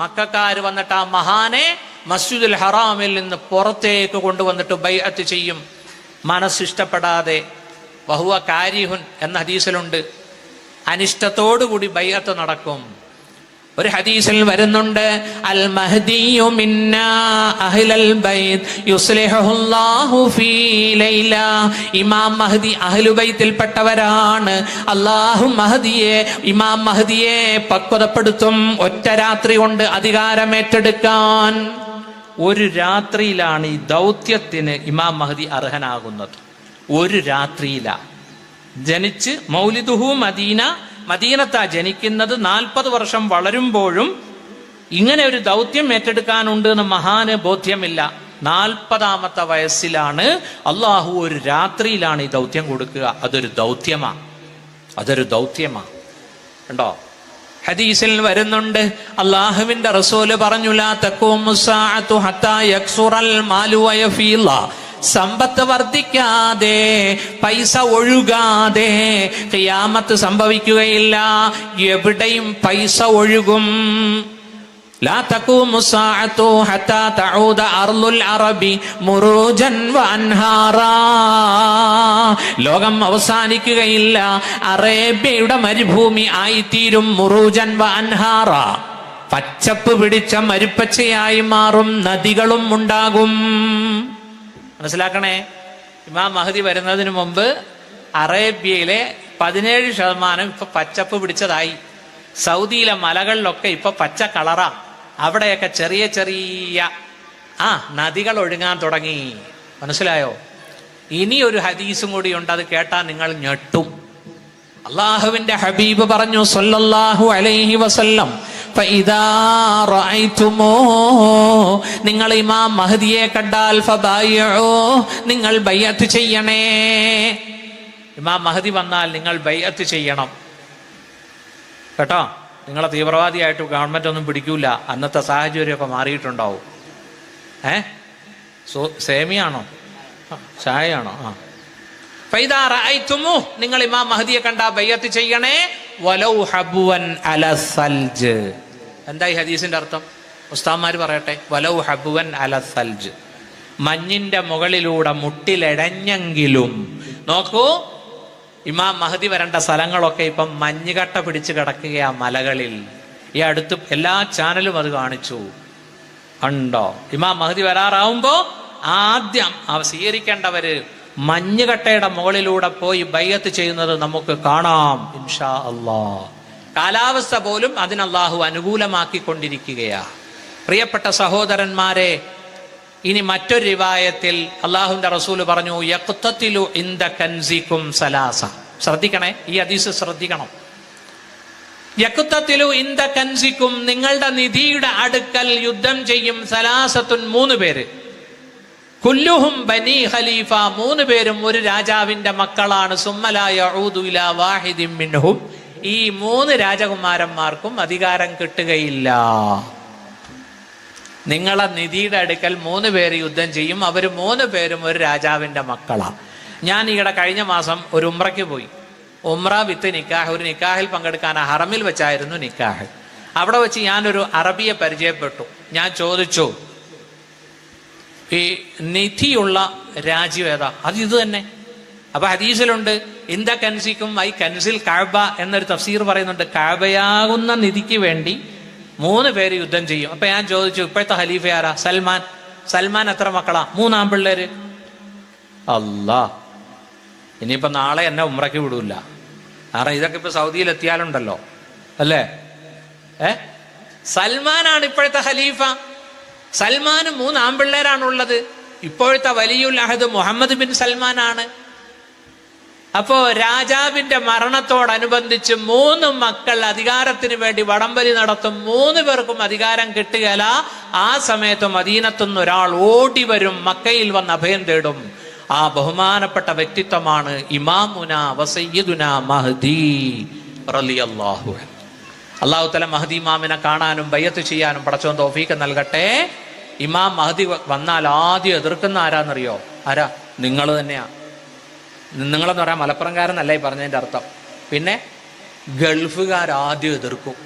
മക്കക്കാര് വന്നിട്ട് ആ മഹാനെ മസ്ജിദുൽ ഹറാമിൽ നിന്ന് പുറത്തേക്ക് കൊണ്ടുവന്നിട്ട് ബൈഅത്ത് ചെയ്യും. മനസ്സിഷ്ടപ്പെടാതെ, വഹുവ കാരിഹുൻ എന്ന ഹദീസിലുണ്ട്, അനിഷ്ടത്തോടുകൂടി ബൈഅത്ത് നടക്കും. ഒരു ഹദീസിൽ വരുന്നുണ്ട്, അൽ മഹ്ദിയു മിന്നാ അഹ്ലൽ ബൈത്ത് യുസ്ലിഹുല്ലാഹു ഫീ ലൈല. ഇമാം മഹ്ദി അഹ്ലു ബൈത്തിൽപ്പെട്ടവരാണ്. അല്ലാഹു ഇമാം മഹ്ദിയെ പക്വതപ്പെടുത്തും ഒറ്റ രാത്രി കൊണ്ട് അധികാരമേറ്റെടുക്കാൻ. ഒരു രാത്രിയിലാണ് ഈ ദൗത്യത്തിന് ഇമാം മഹ്ദി അർഹനാകുന്നത്. ഒരു രാത്രിയിലാണ് ജനിച്ച്. മൗലിദുഹു മദീന, മദീനത്താ ജനിക്കുന്നത്. 40 വർഷം വളരുമ്പോഴും ഇങ്ങനെ ഒരു ദൗത്യം ഏറ്റെടുക്കാനുണ്ട് എന്ന് മഹാന് ബോധ്യമില്ല. 40ാമത്തെ വയസ്സിലാണ് അള്ളാഹു ഒരു രാത്രിയിലാണ് ഈ ദൗത്യം കൊടുക്കുക. അതൊരു ദൗത്യമാ കണ്ടോ? ഹദീസിൽ വരുന്നുണ്ട്, അള്ളാഹുവിന്റെ റസൂല് പറഞ്ഞു, ലാ തഖൂമു സ്സാഅതു ഹത്താ യക്സുറൽ മാലു വയഫീല. സമ്പത്ത് വർദ്ധിക്കാതെ, പൈസ ഒഴുകാതെ ഖിയാമത്ത് സംഭവിക്കുകയില്ല. എവിടെയും പൈസ ഒഴുകും. ലാ തഖൂമു സ്സാഅതു ഹത്താ തഊദ അർളുൽ അറബി മുറൂജൻ വഅൻഹാറാ. ലോകം അവസാനിക്കുകയില്ല, അറേബ്യയുടെ മരുഭൂമി ആയിത്തീരും. മുറൂജൻ വഅൻഹാറാ, പച്ചപ്പ് പിടിച്ച മരുപ്പച്ചയായി മാറും, നദികളും ഉണ്ടാകും. മനസ്സിലാക്കണേ, ഇമാം മഹദി വരുന്നതിന് മുമ്പ് അറേബ്യയിലെ 17% ഇപ്പൊ പച്ചപ്പ് പിടിച്ചതായി. സൗദിയിലെ മലകളിലൊക്കെ ഇപ്പൊ പച്ച കളറാ. അവിടെയൊക്കെ ചെറിയ ചെറിയ നദികൾ ഒഴുകാൻ തുടങ്ങി. മനസ്സിലായോ? ഇനി ഒരു ഹദീസും കൂടി ഉണ്ട്, അത് കേട്ടാൽ നിങ്ങൾ ഞെട്ടും. അള്ളാഹുവിന്റെ ഹബീബ് പറഞ്ഞു സല്ലല്ലാഹു അലൈഹി വസല്ലം, ഫഇദാ റഅയ്തുമൂ, നിങ്ങൾ ഇമാം മഹദിയെ കണ്ടാൽ ഫബായിഉ, നിങ്ങൾ ബൈഅത്ത് ചെയ്യണേ. ഇമാം മഹദി വന്നാൽ നിങ്ങൾ ബൈഅത്ത് ചെയ്യണം കേട്ടോ. നിങ്ങളെ തീവ്രവാദിയായിട്ട് ഗവൺമെന്റ് ഒന്നും പിടിക്കൂല. അന്നത്തെ സാഹചര്യമൊക്കെ മാറിയിട്ടുണ്ടാവും. സേമിയാണോ ചായയാണോ? ഫൈദാ റഅയ്തുമൂ, നിങ്ങൾ ഇമാം മഹദിയെ കണ്ടാ ബൈഅത്ത് ചെയ്യണേ. വലൗ ഹബ്വൻ അല സൽജ്. എന്താ ഈ ഹദീസിന്റെ അർത്ഥം? ഉസ്താദ്മാര് പറയട്ടെ. വലൗ ഹബ്വൻ അല സൽജ്, മഞ്ഞിന്റെ മുകളിലൂടെ മുട്ടിലെടഞ്ഞെങ്കിലും. നോക്കൂ, ഇമാം മഹദി വരേണ്ട സ്ഥലങ്ങളൊക്കെ ഇപ്പം മഞ്ഞുകട്ട പിടിച്ച് കിടക്കുകയാ മലകളിൽ. ഈ അടുത്ത് എല്ലാ ചാനലും അത് കാണിച്ചു. ഉണ്ടോ? ഇമാം മഹദി വരാറാവുമ്പോ ആദ്യം സ്വീകരിക്കേണ്ടവര് മഞ്ഞുകട്ടയുടെ മുകളിലൂടെ പോയി ബൈഅത്ത് ചെയ്യുന്നത് നമുക്ക് കാണാം ഇൻഷാ അല്ലാഹ്. കാലാവസ്ഥ പോലും അതിന് അല്ലാഹു അനുകൂലമാക്കിക്കൊണ്ടിരിക്കുകയാ. പ്രിയപ്പെട്ട സഹോദരന്മാരെ, ഇനി മറ്റൊരു റിവായത്തിൽ അള്ളാഹുവിന്റെ റസൂല് പറഞ്ഞു, യഖ്തതിലു ഇൻദ കൻസികും സലാസ. ശ്രദ്ധിക്കണേ, ഈ ഹദീസ് ശ്രദ്ധിക്കണം. യഖ്തതിലു ഇൻദ കൻസികും, നിങ്ങളുടെ നിധിയുടെ അടുക്കൽ യുദ്ധം ചെയ്യും. സലാസത്തുൻ, 3 പേര്. കുല്ലുഹും ബനി ഖലീഫ, 3 പേരും ഒരു രാജാവിന്റെ മക്കളാണ്. സുമ്മ ലാ യഊദു ഇലാ വാഹിദിൻ മിൻഹും, ഈ 3 രാജകുമാരന്മാർക്കും അധികാരം കിട്ടുകയില്ല. നിങ്ങളെ നിധിയുടെ അടുക്കൽ 3 പേര് യുദ്ധം ചെയ്യും. അവർ 3 പേരും ഒരു രാജാവിന്റെ മക്കളാ. ഞാൻ ഈയിടെ കഴിഞ്ഞ മാസം ഒരു ഉംറയ്ക്ക് പോയി. ഉംറ വിത്ത് നിക്കാഹ്. ഒരു നിക്കാഹിൽ പങ്കെടുക്കാൻ ഹറമിൽ വെച്ചായിരുന്നു നിക്കാഹ്. അവിടെ വെച്ച് ഞാനൊരു അറബിയെ പരിചയപ്പെട്ടു. ഞാൻ ചോദിച്ചു, ഈ നിധിയുള്ള രാജ്യം ഏതാ? അത് ഇത് തന്നെ. അപ്പൊ ഹദീസിലുണ്ട്, ഇന്ത കൻസിക്കും ഐ കൻസിൽ കഅബ എന്നൊരു തഫ്സീർ പറയുന്നുണ്ട്. കഅബയാകുന്ന നിധിക്ക് വേണ്ടി 3 പേര് യുദ്ധം ചെയ്യും. അപ്പൊ ഞാൻ ചോദിച്ചു, ഇപ്പോഴത്തെ ഖലീഫ ആരാ? സൽമാൻ. സൽമാൻ എത്ര മക്കളാ? 3 ആൺപിള്ളേര്. അല്ലാ, ഇനിയിപ്പോ നാളെ എന്നെ ഉംറയ്ക്ക് വിടൂല. കാരണം ഇതൊക്കെ ഇപ്പൊ സൗദിയിൽ എത്തിയാലുണ്ടല്ലോ അല്ലേ. സൽമാനാണ് ഇപ്പോഴത്തെ ഖലീഫ. സൽമാന് 3 ആൺപിള്ളേരാണുള്ളത്. ഇപ്പോഴത്തെ വലിയുൽ അഹദ് മുഹമ്മദ് ബിൻ സൽമാനാണ്. അപ്പോ രാജാവിന്റെ മരണത്തോടനുബന്ധിച്ച് 3 മക്കൾ അധികാരത്തിന് വേണ്ടി വടംവലി നടത്തും. 3 പേർക്കും അധികാരം കിട്ടുകയില്ല. ആ സമയത്ത് മദീനത്തുനിന്ന് ഒരാൾ ഓടി വരും, മക്കയിൽ വന്ന് അഭയം തേടും. ആ ബഹുമാനപ്പെട്ട വ്യക്തിത്വമാണ് ഇമാമുന വസയ്യിദുന മഹ്ദി റളിയല്ലാഹു അൻഹു. അല്ലാഹു തആല മഹ്ദി ഇമാമിനെ കാണാനും ബൈഅത്ത് ചെയ്യാനും പടച്ചോൻ തൗഫീഖ് നൽകട്ടെ. ഇമാം മഹ്ദി വന്നാൽ ആദ്യം എതിർക്കുന്ന ആരാന്നറിയോ? ആരാ? നിങ്ങൾ തന്നെയാ. നിങ്ങളെന്ന് പറയാൻ മലപ്പുറംകാരനല്ല ഈ പറഞ്ഞതിന്റെ അർത്ഥം. പിന്നെ ഗൾഫുകാർ ആദ്യം എതിർക്കും.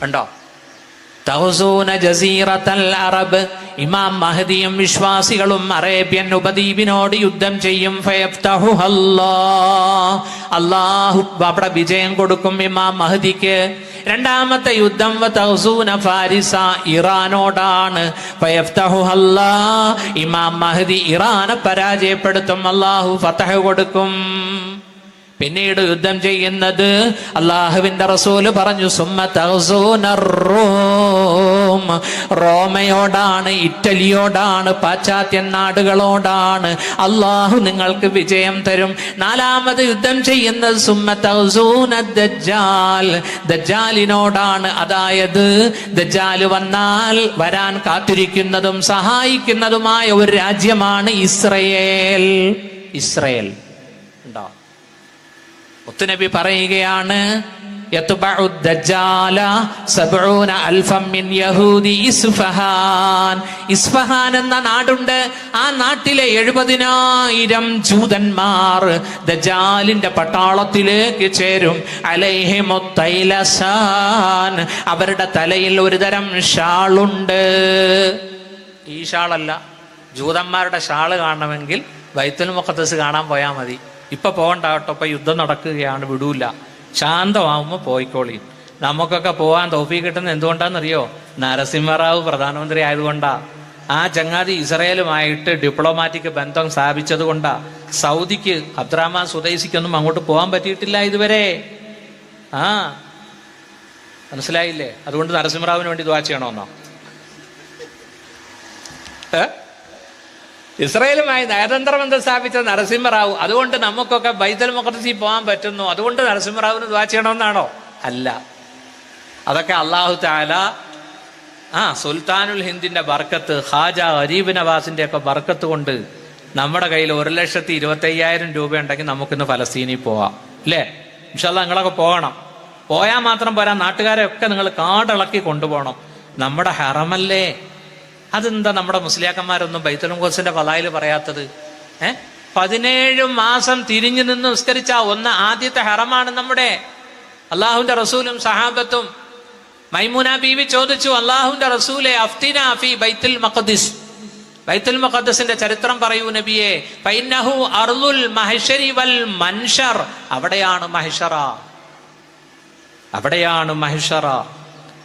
ഉണ്ടോ? തഹ്സൂന ജസീറത്തൽ അറബ്, ഇമാം മഹ്ദിയും വിശ്വാസികളും അറേബ്യൻ ഉപദ്വീപിനോട് യുദ്ധം ചെയ്യും. അല്ലാഹു അവിടെ വിജയം കൊടുക്കും ഇമാം മഹ്ദിക്ക്. രണ്ടാമത്തെ യുദ്ധം തഹ്സൂന ഫാരിസ, ഇറാനോടാണ്. ഇമാം മഹ്ദി ഇറാനെ പരാജയപ്പെടുത്തും, അല്ലാഹു ഫതഹ് കൊടുക്കും. പിന്നീട് യുദ്ധം ചെയ്യുന്നത് അള്ളാഹുവിന്റെ റസൂല് പറഞ്ഞു, സുമ്മ തഹ്സൂന റോം, റോമയോടാണ്, ഇറ്റലിയോടാണ്, പാശ്ചാത്യ നാടുകളോടാണ്. അള്ളാഹു നിങ്ങൾക്ക് വിജയം തരും. നാലാമത് യുദ്ധം ചെയ്യുന്നത് സുമ്മ തഹ്സൂന ദജ്ജാൽ, ദജ്ജാലിനോടാണ്. അതായത് ദജ്ജാല് വന്നാൽ വരാൻ കാത്തിരിക്കുന്നതും സഹായിക്കുന്നതുമായ ഒരു രാജ്യമാണ് ഇസ്രയേൽ. ഇസ്രയേൽ ഉണ്ടോ? മുത്തുനബി പറയുകയാണ്, യത്ബഉ ദജ്ജാല 70,000 മിൻ യഹൂദി ഇസ്ഫഹാൻ. ഇസ്ഫഹാൻ എന്ന നാടുണ്ട്. ആ നാട്ടിലെ 70,000 ജൂതന്മാർ ദജ്ജാലിന്റെ പട്ടാളത്തിലേക്ക് ചേരും. അലൈഹിമുത്തൈലസാൻ, അവരുടെ തലയിൽ ഒരു തരം ഷാളുണ്ട്. ഈ ഷാളല്ല, ജൂതന്മാരുടെ ഷാള് കാണണമെങ്കിൽ ബൈത്തുൽ മുഖദ്ദസ് കാണാൻ പോയാൽ മതി. ഇപ്പൊ പോകണ്ട കേട്ടോ, ഇപ്പൊ യുദ്ധം നടക്കുകയാണ്, വിടൂല. ശാന്തമാവുമ്പോൾ പോയിക്കോളി. നമുക്കൊക്കെ പോകാൻ തൗഫീഖ് കിട്ടുന്നത് എന്തുകൊണ്ടാണെന്നറിയോ? നരസിംഹറാവു പ്രധാനമന്ത്രി ആയതുകൊണ്ടാ. ആ ചങ്ങാതി ഇസ്രയേലുമായിട്ട് ഡിപ്ലോമാറ്റിക് ബന്ധം സ്ഥാപിച്ചത് കൊണ്ടാ. സൗദിക്ക് അബ്ദുറഹ്മാൻ സുദൈസിക്കൊന്നും അങ്ങോട്ട് പോകാൻ പറ്റിയിട്ടില്ല ഇതുവരെ. ആ മനസ്സിലായില്ലേ? അതുകൊണ്ട് നരസിംഹറാവിന് വേണ്ടി ദുആ ചെയ്യണമെന്നോ? ഇസ്രയേലുമായി നയതന്ത്ര ബന്ധം സ്ഥാപിച്ച നരസിംഹറാവു, അതുകൊണ്ട് നമുക്കൊക്കെ ബൈത്തുൽ മുഖദ്ദസിൽ പോകാൻ പറ്റുന്നു, അതുകൊണ്ട് നരസിംഹറാവിന് ദുആ ചെയ്യണമെന്നാണോ? അല്ല. അതൊക്കെ അല്ലാഹു തആല സുൽത്താനുൽ ഹിന്ദിന്റെ ബർക്കത്ത്, ഖാജ ഗരീബ് നവാസിന്റെ ഒക്കെ ബർക്കത്ത് കൊണ്ട് നമ്മുടെ കയ്യിൽ 1,25,000 രൂപ ഉണ്ടെങ്കിൽ നമുക്കിന്ന് ഫലസ്തീനിൽ പോവാം, അല്ലേ? ഇൻഷാ അല്ലാഹ് നിങ്ങളൊക്കെ പോകണം. പോയാൽ മാത്രം പോരാ, നാട്ടുകാരെ ഒക്കെ നിങ്ങൾ കാടിളക്കി കൊണ്ടുപോകണം. നമ്മുടെ ഹറമല്ലേ? അതെന്താ നമ്മുടെ മുസ്ലിയാക്കന്മാരൊന്നും ബൈത്തുൽ മുഖദ്ദസിന്റെ ഫളായിൽ പറയാത്തത്? 17 മാസം തിരിഞ്ഞു നിന്ന് നിസ്കരിച്ച ആദ്യത്തെ ഹറമാണ് നമ്മുടെ. അള്ളാഹുവിന്റെ റസൂലും സഹാബത്തും. മൈമൂന ബീവി ചോദിച്ചു, അള്ളാഹുവിന്റെ റസൂലെ അഫ്തിനാ ഫീ ബൈത്തുൽ മഖ്ദിസ്, ബൈത്തുൽ മുഖദ്ദസിന്റെ ചരിത്രം പറയൂ നബിയെ. ഫഇന്നഹു അർളുൽ മഹ്ശരി വൽ മൻശർ, അവിടെയാണ് മഹ്ശറ, അവിടെയാണ് മഹ്ശറ,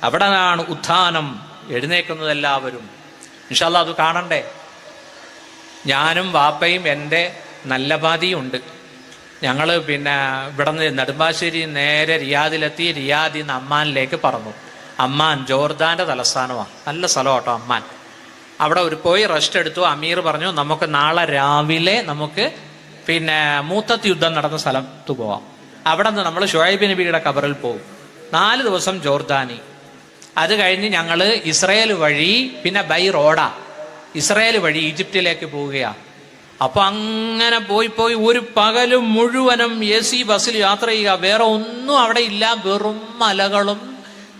അവിടെയാണ് ഉത്ഥാനം, എഴുന്നേക്കുന്നത് എല്ലാവരും. ഇൻഷാ അല്ലാഹ് അത് കാണണ്ടേ? ഞാനും വാപ്പയും എൻ്റെ നല്ല പാതിയും ഉണ്ട്. ഞങ്ങൾ പിന്നെ ഇവിടെ നിന്ന് നെടുമ്പാശ്ശേരി നേരെ റിയാദിലെത്തി. റിയാദിൽ നിന്ന് അമ്മാനിലേക്ക് പറന്നു. അമ്മാൻ ജോർദാന്റെ തലസ്ഥാനമാണ്, നല്ല സ്ഥലം കേട്ടോ അമ്മാൻ. അവിടെ പോയി റെസ്റ്റ് എടുത്തു. അമീർ പറഞ്ഞു നമുക്ക് നാളെ രാവിലെ നമുക്ക് പിന്നെ മൂത്തത്ത് യുദ്ധം നടന്ന സ്ഥലത്ത് പോവാം. അവിടെ നിന്ന് നമ്മൾ ഷുഐബ് നബിയുടെ ഖബറിൽ പോകും. 4 ദിവസം ജോർദാനി. അത് കഴിഞ്ഞ് ഞങ്ങൾ ഇസ്രയേൽ വഴി, പിന്നെ ബൈ റോഡാ, ഇസ്രയേൽ വഴി ഈജിപ്തിലേക്ക് പോവുകയാണ്. അപ്പൊ അങ്ങനെ പോയി ഒരു പകലും മുഴുവനും AC ബസ്സിൽ യാത്ര ചെയ്യുക. വേറെ ഒന്നും അവിടെ ഇല്ല, വെറും മലകളും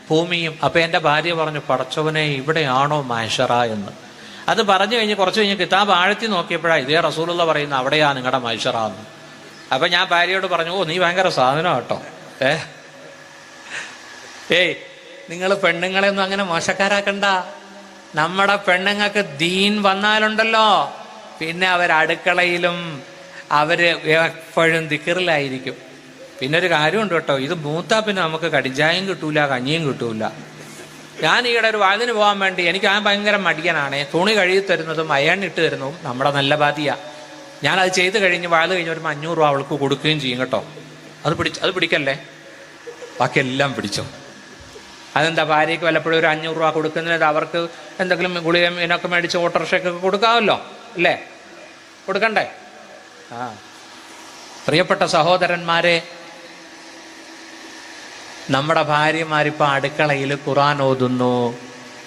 ഭൂമിയും. അപ്പൊ എൻ്റെ ഭാര്യ പറഞ്ഞു, പടച്ചവനെ ഇവിടെയാണോ മഹ്ശറ എന്ന്. അത് പറഞ്ഞു കഴിഞ്ഞ് കുറച്ച് കഴിഞ്ഞ് കിതാബ് ആഴത്തി നോക്കിയപ്പോഴാണ് ഇതേ റസൂലുള്ള പറയുന്ന അവിടെയാ നിങ്ങളുടെ മഹ്ശറ എന്ന്. അപ്പൊ ഞാൻ ഭാര്യയോട് പറഞ്ഞു, ഓ നീ ഭയങ്കര സാധനം കേട്ടോ. ഏയ് നിങ്ങൾ പെണ്ണുങ്ങളെ ഒന്നും അങ്ങനെ മോശക്കാരാക്കണ്ട. നമ്മുടെ പെണ്ണുങ്ങൾക്ക് ദീൻ വന്നാലുണ്ടല്ലോ പിന്നെ അടുക്കളയിലും അവര് എപ്പോഴും ദിക്റിലായിരിക്കും. പിന്നെ ഒരു കാര്യമുണ്ട് കേട്ടോ, ഇത് മൂത്താ പിന്നെ നമുക്ക് കടിഞ്ചായും കിട്ടൂല, കഞ്ഞിയും കിട്ടൂല. ഞാൻ ഈയിടെ ഒരു വാതിന് പോകാൻ വേണ്ടി, എനിക്ക് ഭയങ്കര മടിയനാണേ. തുണി കഴുകി തരുന്നതും അയണിട്ട് തരുന്നതും നമ്മുടെ നല്ല ബാധിയ. ഞാനത് ചെയ്ത് കഴിഞ്ഞ് വാത് കഴിഞ്ഞ് ഒരു 500 രൂപ അവൾക്ക് കൊടുക്കുകയും ചെയ്യും കേട്ടോ. അത് പിടിക്കല്ലേ, ബാക്കിയെല്ലാം പിടിച്ചോ. അതെന്താ, ഭാര്യയ്ക്ക് വല്ലപ്പോഴും ഒരു 500 രൂപ കൊടുക്കുന്നത് അവർക്ക് എന്തെങ്കിലും ഗുളികയും ഇതിനൊക്കെ മേടിച്ച് ഓട്ടോറിക്ഷയ്ക്കൊക്കെ കൊടുക്കാമല്ലോ, അല്ലേ? കൊടുക്കണ്ടേ? പ്രിയപ്പെട്ട സഹോദരന്മാരെ, നമ്മുടെ ഭാര്യമാരിപ്പോൾ അടുക്കളയിൽ ഖുർആൻ ഓതുന്നു,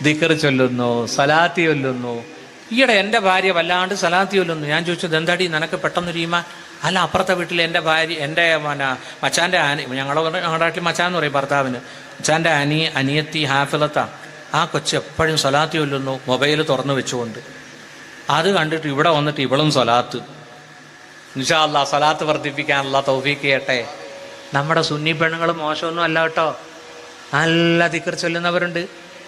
ദിക്ർ ചൊല്ലുന്നു, സലാത്തി ചൊല്ലുന്നു. ഈയിടെ എൻ്റെ ഭാര്യ വല്ലാണ്ട് സലാത്തി ചൊല്ലുന്നു. ഞാൻ ചോദിച്ചത് എന്താടി നിനക്ക് പെട്ടെന്ന് ഈമാൻ? അല്ല, അപ്പുറത്തെ വീട്ടിൽ എൻ്റെ ഭാര്യ, എൻ്റെ മച്ചാൻ്റെ ഞങ്ങളുടെ നാട്ടിൽ മച്ചാന്ന് പറയും ഭർത്താവിന്. മച്ചാൻ്റെ അനിയത്തി ഹാഫിലത്താ. ആ കൊച്ച് എപ്പോഴും സലാത്തി ചൊല്ലുന്നു, മൊബൈൽ തുറന്നു വെച്ചുകൊണ്ട്. അത് കണ്ടിട്ട് ഇവിടെ വന്നിട്ട് ഇവളും സലാത്ത്. ഇൻഷാ അല്ലാഹ് സലാത്ത് വർദ്ധിപ്പിക്കാൻ അല്ലാഹ് തൗഫീഖ് ചെയ്യട്ടെ. നമ്മുടെ സുന്നി പെണ്ണുങ്ങൾ മോശമൊന്നും അല്ല കേട്ടോ, നല്ല ദിക്ർ ചൊല്ലുന്നവരുണ്ട്.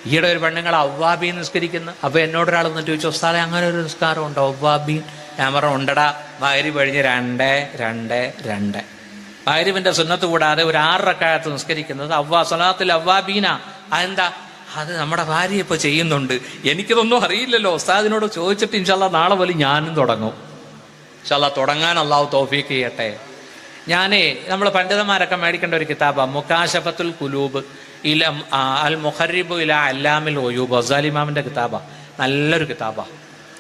ഈയിടെ ഒരു പെണ്ണുങ്ങൾ അവ്വാബീൻ നിസ്കരിക്കുന്നു. അപ്പോൾ എന്നോടൊരാൾ വന്നിട്ട് ചോദിച്ചു, ഉസ്താദേ അങ്ങനെ ഒരു നിസ്കാരം ഉണ്ടോ അവ്വാബീൻ? ഞാൻ പറഞ്ഞു ഉണ്ടടാ, മഗ്‌രിബ് കഴിഞ്ഞ് 2-2-2 മഗ്‌രിബിന്റെ സുന്നത്ത് കൂടാതെ ഒരു 6 റക്അത്ത് നിസ്കരിക്കുന്നത് സലാത്തുൽ അവ്വാബീന. അതെന്താ? അത് നമ്മുടെ ഭാര്യ ഇപ്പോൾ ചെയ്യുന്നുണ്ട്. എനിക്കിതൊന്നും അറിയില്ലല്ലോ. ഉസ്താദിനോട് ചോദിച്ചിട്ട് ഇൻഷാ അല്ലാഹ് നാളെ പോലെ ഞാനും തുടങ്ങും. ഇൻഷാ അല്ലാഹ് തുടങ്ങാൻ അല്ലാഹു തൗഫീഖ് ചെയ്യട്ടെ. നമ്മൾ പണ്ഡിതന്മാരൊക്കെ മേടിക്കേണ്ട ഒരു കിതാബാണ് മുകാശഫത്തുൽ ഖുലൂബ് അൽ മുഖറിബു ഇലാ അല്ലാമിൽ ഒയൂബ്. ഗസാലി ഇമാമിന്റെ കിതാബാണ്, നല്ലൊരു കിതാബാണ്.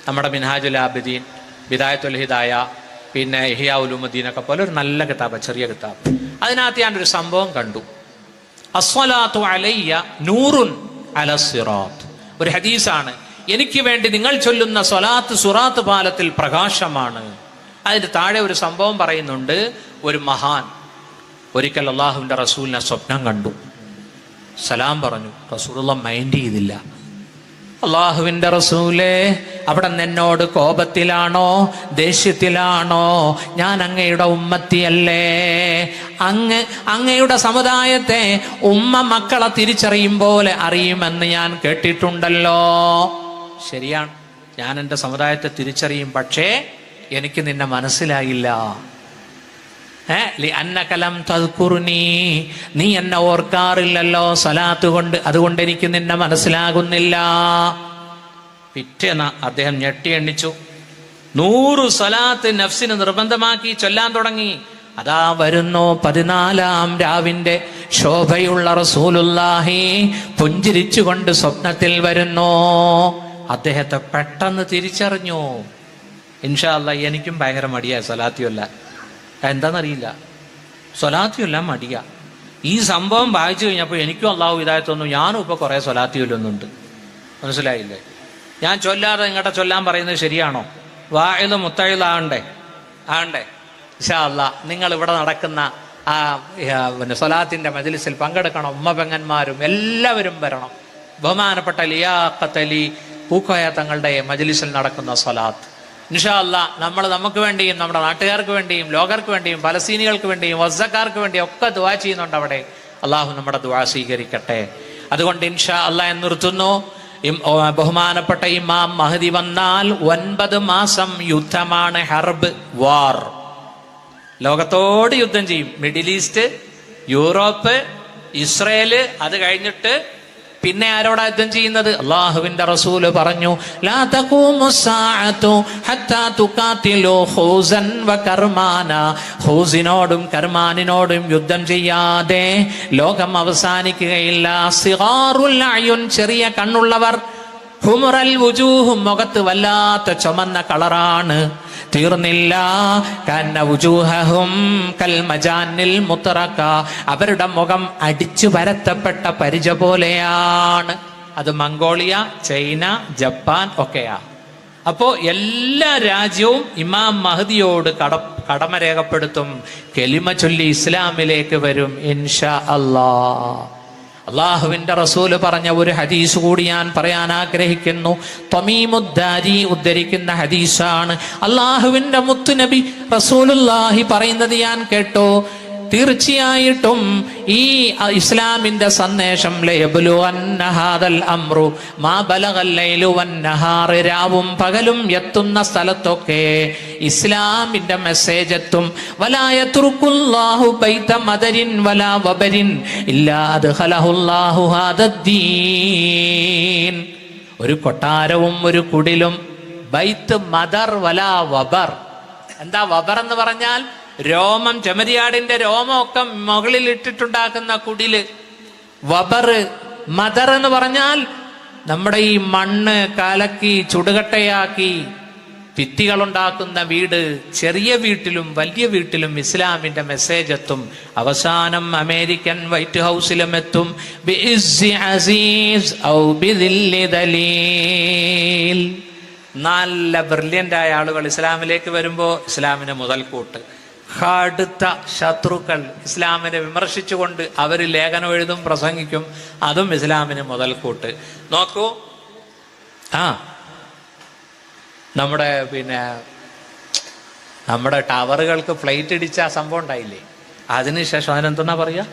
നമ്മുടെ മിൻഹാജുൽ ആബിദീൻ, ബിദായത്തുൽ ഹിദായ, പിന്നെ ഇഹ്യാ ഉലൂമുദ്ദീനൊക്കെ പോലെ ഒരു നല്ല കിതാബ്, ചെറിയ കിതാബ്. അതിനകത്ത് ഞാനൊരു സംഭവം കണ്ടു. അസ്സലാത്തു അലയ്യ നൂറുൻ അലസ്സിറാത്ത്. ഒരു ഹദീസാണ്, എനിക്ക് വേണ്ടി നിങ്ങൾ ചൊല്ലുന്ന സ്വലാത്ത് സുറാത്ത് പാലത്തിൽ പ്രകാശമാണ്. അതിന്റെ താഴെ ഒരു സംഭവം പറയുന്നുണ്ട്. ഒരു മഹാൻ ഒരിക്കൽ അള്ളാഹുവിൻ്റെ റസൂലിനെ സ്വപ്നം കണ്ടു, സലാം പറഞ്ഞു. റസൂലുള്ള മൈൻഡ് ചെയ്തില്ല. അള്ളാഹുവിൻ്റെ റസൂലേ, അവിടെ എന്നോട് കോപത്തിലാണോ ദേഷ്യത്തിലാണോ? ഞാൻ അങ്ങയുടെ ഉമ്മത്തിയല്ലേ? അങ്ങയുടെ സമുദായത്തെ ഉമ്മ മക്കളെ തിരിച്ചറിയും പോലെ അറിയുമെന്ന് ഞാൻ കേട്ടിട്ടുണ്ടല്ലോ. ശരിയാണ്, ഞാൻ എൻ്റെ സമുദായത്തെ തിരിച്ചറിയും, പക്ഷേ എനിക്ക് നിന്നെ മനസ്സിലായില്ല. അന്നകലം തദ്കുറുനി, നീ എന്നെ ഓർക്കാറില്ലല്ലോ സലാത്ത് കൊണ്ട്, അതുകൊണ്ട് എനിക്ക് നിന്നെ മനസ്സിലാകുന്നില്ല. പിറ്റേന്ന് അദ്ദേഹം ഞെട്ടി എണ്ണിച്ചു. 100 സ്വലാത്ത് നഫ്സിന് നിർബന്ധമാക്കി ചൊല്ലാൻ തുടങ്ങി. അതാ വരുന്നു 14-ാം രാവിന്റെ ശോഭയുള്ള റസൂലുള്ളാഹി പുഞ്ചിരിച്ചുകൊണ്ട് സ്വപ്നത്തിൽ വരുന്നു. അദ്ദേഹത്തെ പെട്ടെന്ന് തിരിച്ചറിഞ്ഞു. ഇൻഷാ അല്ലാഹ് എനിക്കും ഭയങ്കര മടിയാ സ്വലാത്തിയല്ല. എന്താണെന്നറിയില്ല, സ്വലാത്തിയല്ല മടിയ. ഈ സംഭവം വായിച്ചു കഴിഞ്ഞപ്പോൾ എനിക്കും അള്ളാഹു ഹിദായത്ത് തന്നു. ഞാനും ഇപ്പോൾ കുറേ സ്വലാത്തി ചൊല്ലുന്നുണ്ട്. മനസ്സിലായില്ലേ? ഞാൻ ചൊല്ലാതെ ഇങ്ങോട്ട് ചൊല്ലാൻ പറയുന്നത് ശരിയാണോ? വാഇദ് മുത്തഇദ് ആകണ്ടേ? ഇൻഷാ അല്ലാഹ് നിങ്ങൾ ഇവിടെ നടക്കുന്ന ആ സ്വലാത്തിന്റെ മജ്ലിസിൽ പങ്കെടുക്കണം. ഉമ്മ പെങ്ങന്മാരും എല്ലാവരും വരണം. ബഹുമാനപ്പെട്ട ലിയാഖത്ത് അലി പൂക്കോയ തങ്ങളുടെ മജ്ലിസിൽ നടക്കുന്ന സ്വലാത്ത് ഇൻഷാ അല്ലാഹ് നമ്മൾ നമുക്ക് വേണ്ടിയും നമ്മുടെ നാട്ടുകാർക്ക് വേണ്ടിയും ലോകർക്ക് വേണ്ടിയും പലസ്തീനികൾക്ക് വേണ്ടിയും വസ്സക്കാർക്ക് വേണ്ടിയും ഒക്കെ ദുആ ചെയ്യുന്നുണ്ട് അവിടെ. അള്ളാഹു നമ്മുടെ ദുആ സ്വീകരിക്കട്ടെ. അതുകൊണ്ട് ഇൻഷാ അല്ലാഹ് നിർത്തുന്നു. ബഹുമാനപ്പെട്ട ഇമാം മഹ്ദി വന്നാൽ 9 മാസം യുദ്ധമാണ്, ഹർബ്, വാർ. ലോകത്തോട് യുദ്ധം ചെയ്യും. Middle east, Europe, Israel. അത് കഴിഞ്ഞിട്ട് പിന്നെ ആരോടാ യുദ്ധം ചെയ്യുന്നത്? അള്ളാഹുവിന്റെ റസൂല് പറഞ്ഞു, ലാ തഖൂമു സ്സാഅതു ഹത്താ തുഖാതിലു ഖൂസൻ വകർമാന. ഖൂസിനോടും കർമാനിനോടും യുദ്ധം ചെയ്യാതെ ലോകം അവസാനിക്കുകയില്ല. സിഗാറുൽ അയുൻ, ചെറിയ കണ്ണുള്ളവർ. ഹുമറൽ വുജൂഹ്, മുഖത്ത് വല്ലാത്ത ചുമന്ന കളറാണ്. തീർന്നില്ല. കന്ന വുജൂഹഹും കൽ മജാനിൽ മുത്തറക, അവരുടെ മുഖം അടിച്ചു പരത്തപ്പെട്ട പരിച പോലെയാണ്. അത് മംഗോളിയ, ചൈന, ജപ്പാൻ ഒക്കെയാ. അപ്പോ എല്ലാ രാജ്യവും ഇമാം മഹ്ദിയോട് കടമ രേഖപ്പെടുത്തും. കെലിമ ചൊല്ലി ഇസ്ലാമിലേക്ക് വരും ഇൻഷാ അല്ലാഹ്. അള്ളാഹുവിന്റെ റസൂല് പറഞ്ഞ ഒരു ഹദീസ് കൂടി ഞാൻ പറയാൻ ആഗ്രഹിക്കുന്നു. തമീമുദ്ദാരി ഉദ്ധരിക്കുന്ന ഹദീസാണ്. അള്ളാഹുവിന്റെ മുത്തുനബി റസൂലുള്ളാഹി പറയുന്നത് ഞാൻ കേട്ടു. തീർച്ചയായിട്ടും ഈ ഇസ്ലാമിന്റെ സന്ദേശം രാവും പകലും എത്തുന്ന സ്ഥലത്തൊക്കെ ഇസ്ലാമിന്റെ മെസ്സേജ് എത്തും. ഒരു കൊട്ടാരവും ഒരു കുടിലും ബൈത്ത് മദർ വലാ വബർ. എന്താ വബർ എന്ന് പറഞ്ഞാൽ? രോമം, ചെമ്മരിയാടിന്റെ രോമമൊക്കെ മുകളിൽ ഇട്ടിട്ടുണ്ടാക്കുന്ന കുടില്. വബർ. മദർ എന്ന് പറഞ്ഞാൽ നമ്മുടെ ഈ മണ്ണ് കലക്കി ചുടുകട്ടയാക്കി ഭിത്തികളുണ്ടാക്കുന്ന വീട്. ചെറിയ വീട്ടിലും വലിയ വീട്ടിലും ഇസ്ലാമിന്റെ മെസ്സേജ് എത്തും. അവസാനം അമേരിക്കൻ വൈറ്റ് ഹൗസിലും എത്തും. നല്ല ബ്രില്യൻ്റ് ആയ ആളുകൾ ഇസ്ലാമിലേക്ക് വരുമ്പോൾ ഇസ്ലാമിന് മുതൽക്കൂട്ട്. കടുത്ത ശത്രുക്കൾ ഇസ്ലാമിനെ വിമർശിച്ചുകൊണ്ട് അവർ ലേഖനം എഴുതും, പ്രസംഗിക്കും. അതും ഇസ്ലാമിന് മുതൽക്കൂട്ട്. നോക്കൂ, നമ്മുടെ ടവറുകൾക്ക് ഫ്ലൈറ്റ് ഇടിച്ച സംഭവം ഉണ്ടായില്ലേ? അതിനുശേഷം അതിനെന്തെന്നാ പറയാ?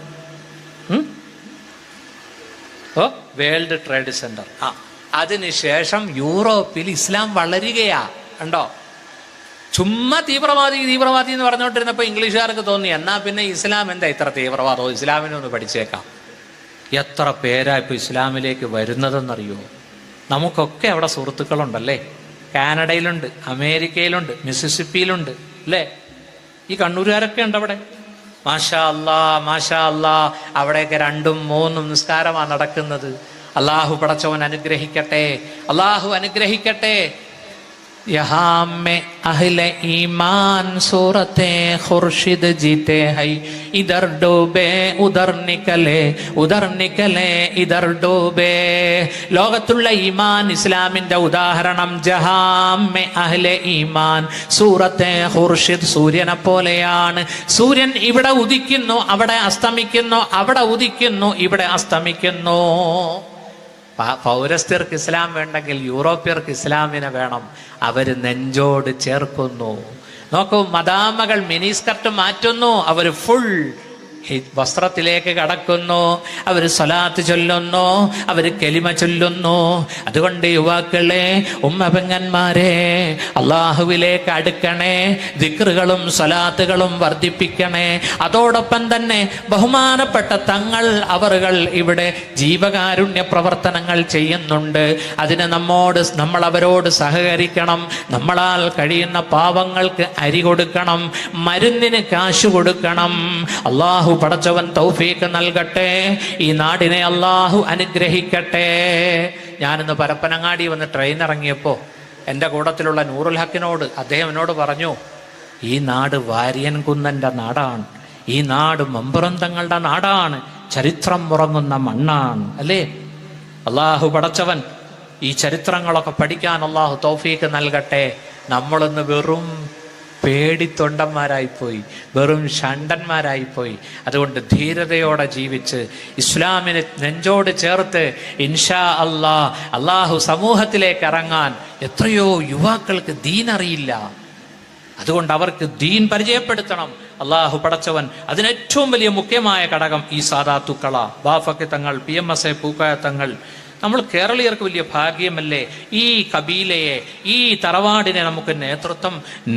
World trade centre. അതിനുശേഷം യൂറോപ്പിൽ ഇസ്ലാം വളരുകയാ. ഉണ്ടോ? ചുമ്മാ തീവ്രവാദി എന്ന് പറഞ്ഞുകൊണ്ടിരുന്നപ്പോൾ ഇംഗ്ലീഷുകാർക്ക് തോന്നി, എന്നാ പിന്നെ ഇസ്ലാം എന്താ ഇത്ര തീവ്രവാദവും, ഇസ്ലാമിനെ ഒന്ന് പഠിച്ചേക്കാം. എത്ര പേരാ ഇപ്പൊ ഇസ്ലാമിലേക്ക് വരുന്നതെന്നറിയോ? നമുക്കൊക്കെ അവിടെ സുഹൃത്തുക്കളുണ്ടല്ലേ? കാനഡയിലുണ്ട്, അമേരിക്കയിലുണ്ട്, മിസിസിപ്പിയിലുണ്ട്, അല്ലേ? ഈ കണ്ണൂരുകാരൊക്കെ ഉണ്ട് അവിടെ. മാഷാ അല്ലാ, മാഷാ അല്ലാ. അവിടെയൊക്കെ 2ഉം 3ഉം നിസ്കാരമാണ് നടക്കുന്നത്. അള്ളാഹു പടച്ചവൻ അനുഗ്രഹിക്കട്ടെ, അള്ളാഹു അനുഗ്രഹിക്കട്ടെ. यहाँ में अहले ईमान सूरते खुर्शिद जीते हैं, इधर डूबे उधर निकले इधर डूबे. ലോകത്തുള്ള ഈമാൻ ഇസ്ലാമിന്റെ ഉദാഹരണം ജഹാമെ അഹ്ലെ ഈമാൻ സൂറത്തെ ഖുർഷിദ് സൂര്യനെ പോലെയാണ്. സൂര്യൻ ഇവിടെ ഉദിക്കുന്നു, അവിടെ അസ്തമിക്കുന്നു, അവിടെ ഉദിക്കുന്നു, ഇവിടെ അസ്തമിക്കുന്നു. പൗരസ്ത്യർക്ക് ഇസ്ലാം വേണ്ടെങ്കിൽ യൂറോപ്യർക്ക് ഇസ്ലാമിനെ വേണം. അവര് നെഞ്ചോട് ചേർക്കുന്നു. നോക്കൂ, മദാമകൾ മിനിസ്കർട്ട് മാറ്റുന്നു, അവര് ഫുൾ വസ്ത്രത്തിലേക്ക് കടക്കുന്നു, അവർ സ്വലാത്ത് ചൊല്ലുന്നു, അവർ കലിമ ചൊല്ലുന്നു. അതുകൊണ്ട് യുവാക്കളെ, ഉമ്മപെങ്ങന്മാരെ, അള്ളാഹുവിലേക്ക് അടുക്കണേ, ദിക്റുകളും സ്വലാത്തുകളും വർദ്ധിപ്പിക്കണേ. അതോടൊപ്പം തന്നെ ബഹുമാനപ്പെട്ട തങ്ങൾ അവറുകൾ ഇവിടെ ജീവകാരുണ്യ പ്രവർത്തനങ്ങൾ ചെയ്യുന്നുണ്ട്. അതിന് നമ്മൾ അവരോട് സഹകരിക്കണം. നമ്മളാൽ കഴിയുന്ന പാവങ്ങൾക്ക് അരി കൊടുക്കണം, മരുന്നിന് കാശ് കൊടുക്കണം. അള്ളാഹു പടച്ചവൻ തൗഫീഖ് നൽകട്ടെ. ഈ നാടിനെ അള്ളാഹു അനുഗ്രഹിക്കട്ടെ. ഞാനിന്ന് പരപ്പനങ്ങാടി വന്ന് ട്രെയിൻ ഇറങ്ങിയപ്പോൾ എൻ്റെ കൂട്ടത്തിലുള്ള നൂറുൽ ഹക്കിനോട് അദ്ദേഹം എന്നോട് പറഞ്ഞു, ഈ നാട് വാര്യൻ കുന്നൻ്റെ നാടാണ്, ഈ നാട് മമ്പുറന്തങ്ങളുടെ നാടാണ്, ചരിത്രം ഉറങ്ങുന്ന മണ്ണാണ് അല്ലേ. അള്ളാഹു പടച്ചവൻ ഈ ചരിത്രങ്ങളൊക്കെ പഠിക്കാൻ അള്ളാഹു തൗഫീഖ് നൽകട്ടെ. നമ്മളൊന്ന് വെറും പേടിത്തൊണ്ടന്മാരായിപ്പോയി, വെറും ഷണ്ടന്മാരായിപ്പോയി. അതുകൊണ്ട് ധീരതയോടെ ജീവിച്ച് ഇസ്ലാമിനെ നെഞ്ചോട് ചേർത്ത് ഇൻഷാ അള്ളാഹു സമൂഹത്തിലേക്ക് ഇറങ്ങാൻ എത്രയോ യുവാക്കൾക്ക് ദീൻ അറിയില്ല. അതുകൊണ്ട് അവർക്ക് ദീൻ പരിചയപ്പെടുത്തണം. അള്ളാഹു പടച്ചവൻ അതിനേറ്റവും വലിയ മുഖ്യമായ ഘടകം ഈ സാദാത്തുക്കള, ബാഫക്ക് തങ്ങൾ, PMS പൂക്കായ തങ്ങൾ. നമ്മൾ കേരളീയർക്ക് വലിയ ഭാഗ്യമല്ലേ ഈ കബീലയെ, ഈ തറവാടിനെ നമുക്ക്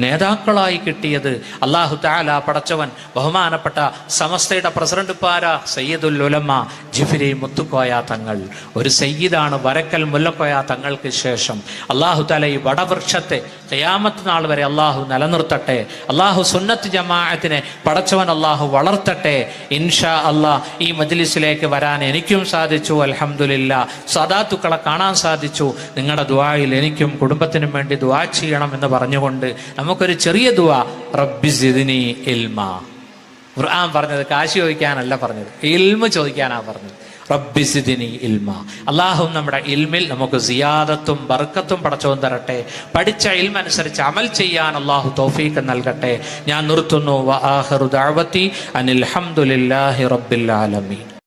നേതാക്കളായി കിട്ടിയത്. അല്ലാഹു തആല പടച്ചവൻ ബഹുമാനപ്പെട്ട സമസ്തയുടെ പ്രസിഡന്റ് പാര സയ്യിദുൽ ഉലമ ജിഫ്രി മുത്തുക്കോയ തങ്ങൾ, ഒരു സയ്യിദാണ് വരക്കൽ മുല്ലക്കോയ തങ്ങൾക്ക് ശേഷം. അല്ലാഹു തആല ഈ വടവൃക്ഷത്തെ ഖിയാമത്ത് നാൾ വരെ അല്ലാഹു നിലനിർത്തട്ടെ. അല്ലാഹു സുന്നത്ത് ജമാഅത്തിനെ പടച്ചവൻ അല്ലാഹു വളർത്തട്ടെ. ഇൻഷാ അല്ലാഹ് ഈ മജ്ലിസിലേക്ക് വരാൻ എനിക്കും സാധിച്ചു, അൽഹംദുലില്ലാ. സദാത്തുക്കളെ കാണാൻ സാധിച്ചു. നിങ്ങളുടെ ദുആയിൽ എനിക്കും കുടുംബത്തിനും വേണ്ടി ദുആ ചെയ്യണം എന്ന് പറഞ്ഞുകൊണ്ട് നമുക്കൊരു ചെറിയ ദുആ, റബ്ബി സിദ്നി ഇൽമാ. ഖുർആൻ പറഞ്ഞത് കാശ് ചോദിക്കാനല്ല പറഞ്ഞത്, ഇൽമ ചോദിക്കാനാ പറഞ്ഞത്. റബ്ബി സിദ്നി ഇൽമാ. അല്ലാഹു നമ്മുടെ ഇൽമിൽ നമുക്ക് സിയാദത്തും ബർക്കത്തും പടച്ചവൻ തരട്ടെ. പഠിച്ച ഇൽമ അനുസരിച്ച് അമൽ ചെയ്യാൻ അല്ലാഹു തൗഫീഖ് നൽകട്ടെ. ഞാൻ നിർത്തുന്നു. വ ആഖിറു ദഅവതി അനിൽ ഹംദുലില്ലാഹി റബ്ബിൽ ആലമീൻ.